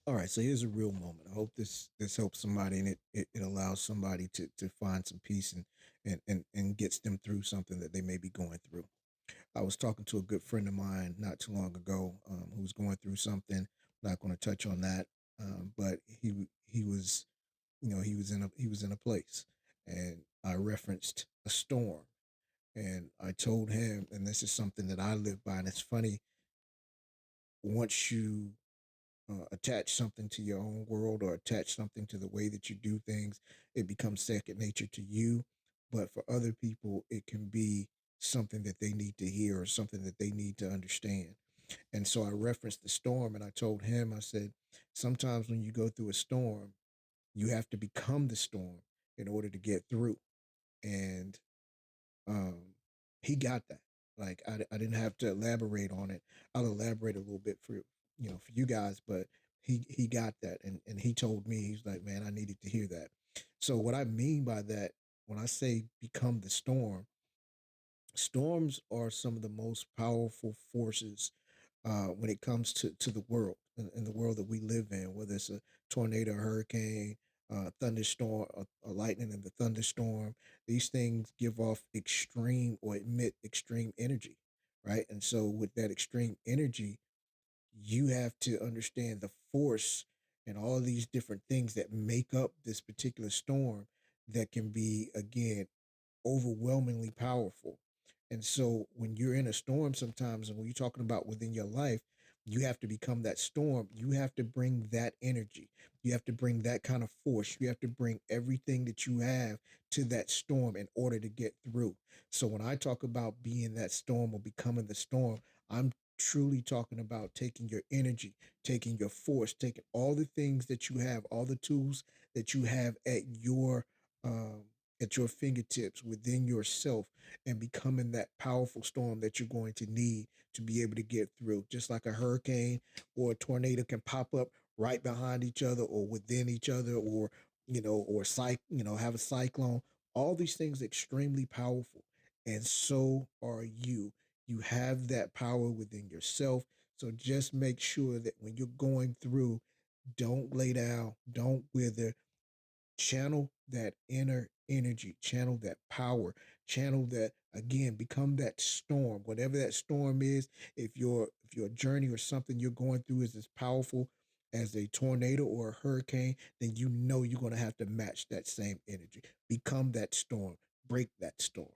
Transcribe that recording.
All right, so here's a real moment. I hope this helps somebody and it allows somebody to find some peace and gets them through something that they may be going through. I was talking to a good friend of mine not too long ago who was going through something. Not going to touch on that, but he was he was in a place, and I referenced a storm, and I told him, and this is something that I live by, and it's funny once you attach something to your own world or attach something to the way that you do things, it becomes second nature to you. But for other people, it can be something that they need to hear or something that they need to understand. And so I referenced the storm and I told him, I said, sometimes when you go through a storm, you have to become the storm in order to get through. And um, he got that. Like I didn't have to elaborate on it. I'll elaborate a little bit for for you guys, but he got that, and he told me he's like, man, I needed to hear that. So what I mean by that, when I say become the storm, storms are some of the most powerful forces when it comes to the world in the world that we live in, whether it's a tornado, a hurricane, thunderstorm, a lightning and the thunderstorm. These things give off extreme or emit extreme energy, right? And so with that extreme energy, you have to understand the force and all of these different things that make up this particular storm that can be again overwhelmingly powerful. And so when you're in a storm sometimes, and when you're talking about within your life, you have to become that storm. You have to bring that energy. You have to bring that kind of force. You have to bring everything that you have to that storm in order to get through. So when I talk about being that storm or becoming the storm, I'm truly talking about taking your energy, taking your force, taking all the things that you have, all the tools that you have at your fingertips within yourself and becoming that powerful storm that you're going to need to be able to get through. Just like a hurricane or a tornado can pop up right behind each other or within each other or have a cyclone. All these things are extremely powerful. And so are you. You have that power within yourself. So just make sure that when you're going through, don't lay down, don't wither, channel that inner energy, channel that power, channel that again, become that storm, whatever that storm is. If your journey or something you're going through is as powerful as a tornado or a hurricane, then you know you're going to have to match that same energy. Become that storm, break that storm.